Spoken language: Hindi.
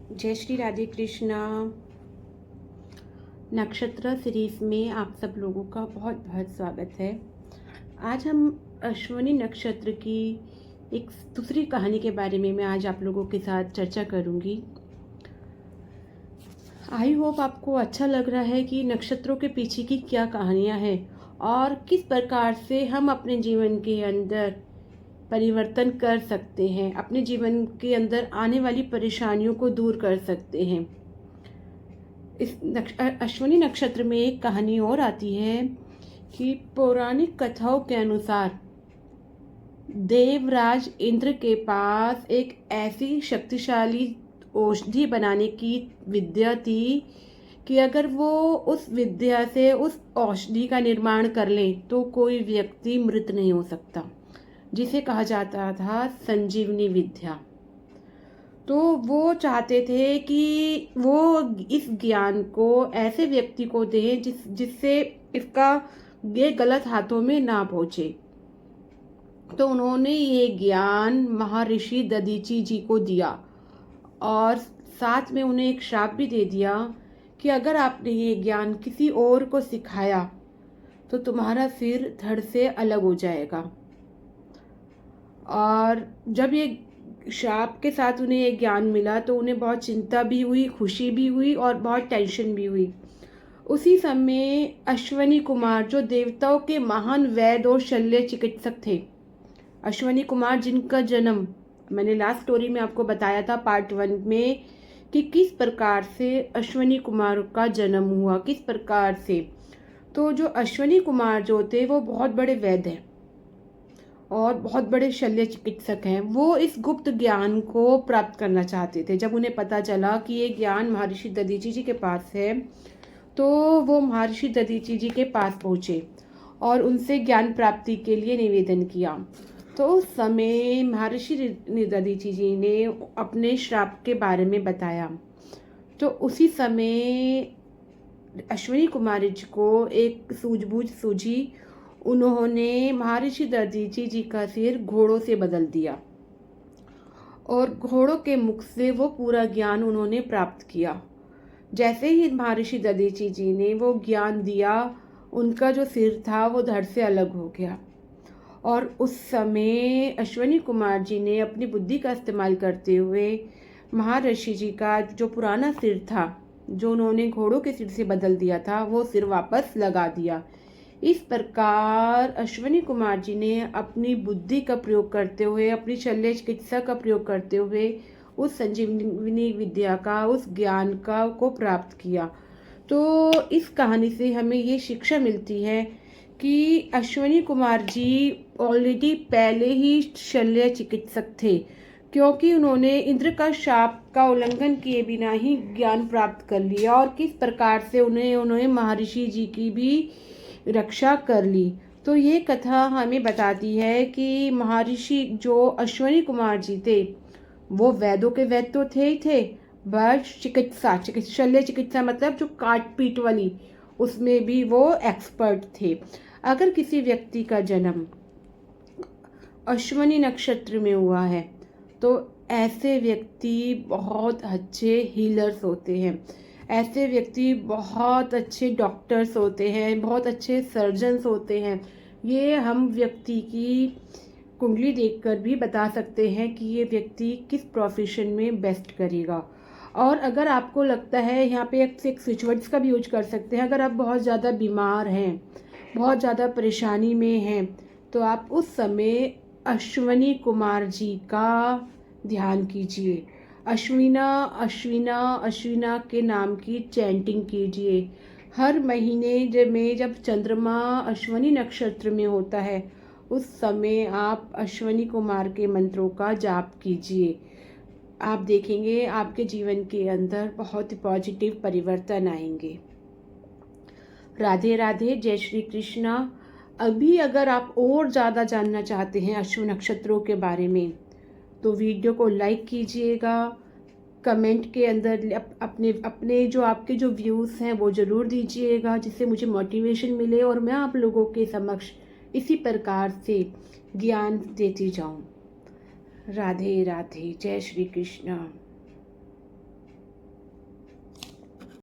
जय श्री राधे कृष्णा। नक्षत्र सीरीज में आप सब लोगों का बहुत बहुत स्वागत है। आज हम अश्विनी नक्षत्र की एक दूसरी कहानी के बारे में मैं आज आप लोगों के साथ चर्चा करूंगी। आई होप आपको अच्छा लग रहा है कि नक्षत्रों के पीछे की क्या कहानियां हैं और किस प्रकार से हम अपने जीवन के अंदर परिवर्तन कर सकते हैं, अपने जीवन के अंदर आने वाली परेशानियों को दूर कर सकते हैं। इस अश्विनी नक्षत्र में एक कहानी और आती है कि पौराणिक कथाओं के अनुसार देवराज इंद्र के पास एक ऐसी शक्तिशाली औषधि बनाने की विद्या थी कि अगर वो उस विद्या से उस औषधि का निर्माण कर ले तो कोई व्यक्ति मृत नहीं हो सकता, जिसे कहा जाता था संजीवनी विद्या। तो वो चाहते थे कि वो इस ज्ञान को ऐसे व्यक्ति को दें जिससे इसका ये गलत हाथों में ना पहुँचे। तो उन्होंने ये ज्ञान महर्षि दधीची जी को दिया और साथ में उन्हें एक श्राप भी दे दिया कि अगर आपने ये ज्ञान किसी और को सिखाया तो तुम्हारा सिर धड़ से अलग हो जाएगा। और जब ये श्राप के साथ उन्हें ये ज्ञान मिला तो उन्हें बहुत चिंता भी हुई, खुशी भी हुई और बहुत टेंशन भी हुई। उसी समय अश्विनी कुमार, जो देवताओं के महान वैद्य और शल्य चिकित्सक थे, अश्विनी कुमार जिनका जन्म मैंने लास्ट स्टोरी में आपको बताया था पार्ट 1 में कि किस प्रकार से अश्विनी कुमार का जन्म हुआ, किस प्रकार से। तो जो अश्विनी कुमार जो थे वो बहुत बड़े वैद्य हैं और बहुत बड़े शल्य चिकित्सक हैं। वो इस गुप्त ज्ञान को प्राप्त करना चाहते थे। जब उन्हें पता चला कि ये ज्ञान महर्षि दधीची जी के पास है तो वो महर्षि दधीची जी के पास पहुँचे और उनसे ज्ञान प्राप्ति के लिए निवेदन किया। तो उस समय महर्षि दधीची जी ने अपने श्राप के बारे में बताया। तो उसी समय अश्विनी कुमार जी को एक सूझबूझ सूझी। उन्होंने महर्षि दधीची जी का सिर घोड़ों से बदल दिया और घोड़ों के मुख से वो पूरा ज्ञान उन्होंने प्राप्त किया। जैसे ही महर्षि दधीची जी ने वो ज्ञान दिया, उनका जो सिर था वो धड़ से अलग हो गया। और उस समय अश्विनी कुमार जी ने अपनी बुद्धि का इस्तेमाल करते हुए महर्षि जी का जो पुराना सिर था, जो उन्होंने घोड़ों के सिर से बदल दिया था, वो सिर वापस लगा दिया। इस प्रकार अश्विनी कुमार जी ने अपनी बुद्धि का प्रयोग करते हुए, अपनी शल्य चिकित्सा का प्रयोग करते हुए उस संजीवनी विद्या का, उस ज्ञान का को प्राप्त किया। तो इस कहानी से हमें ये शिक्षा मिलती है कि अश्विनी कुमार जी ऑलरेडी पहले ही शल्य चिकित्सक थे, क्योंकि उन्होंने इंद्र का शाप का उल्लंघन किए बिना ही ज्ञान प्राप्त कर लिया और किस प्रकार से उन्होंने महर्षि जी की भी रक्षा कर ली। तो ये कथा हमें बताती है कि महर्षि जो अश्विनी कुमार जी थे वो वैद्यों के वैद्य तो थे ही थे, बट शल्य चिकित्सा मतलब जो काट पीट वाली, उसमें भी वो एक्सपर्ट थे। अगर किसी व्यक्ति का जन्म अश्विनी नक्षत्र में हुआ है तो ऐसे व्यक्ति बहुत अच्छे हीलर्स होते हैं, ऐसे व्यक्ति बहुत अच्छे डॉक्टर्स होते हैं, बहुत अच्छे सर्जन्स होते हैं। ये हम व्यक्ति की कुंडली देखकर भी बता सकते हैं कि ये व्यक्ति किस प्रोफेशन में बेस्ट करेगा। और अगर आपको लगता है, यहाँ पे एक स्विच वर्ड्स का भी यूज कर सकते हैं, अगर आप बहुत ज़्यादा बीमार हैं, बहुत ज़्यादा परेशानी में हैं, तो आप उस समय अश्विनी कुमार जी का ध्यान कीजिए। अश्विना अश्विना अश्विना के नाम की चैंटिंग कीजिए। हर महीने जब चंद्रमा अश्विनी नक्षत्र में होता है उस समय आप अश्विनी कुमार के मंत्रों का जाप कीजिए। आप देखेंगे आपके जीवन के अंदर बहुत पॉजिटिव परिवर्तन आएंगे। राधे राधे, जय श्री कृष्णा। अभी अगर आप और ज़्यादा जानना चाहते हैं अश्विनी नक्षत्रों के बारे में तो वीडियो को लाइक कीजिएगा, कमेंट के अंदर अपने जो आपके जो व्यूज़ हैं वो ज़रूर दीजिएगा, जिससे मुझे मोटिवेशन मिले और मैं आप लोगों के समक्ष इसी प्रकार से ज्ञान देती जाऊं। राधे राधे, जय श्री कृष्णा।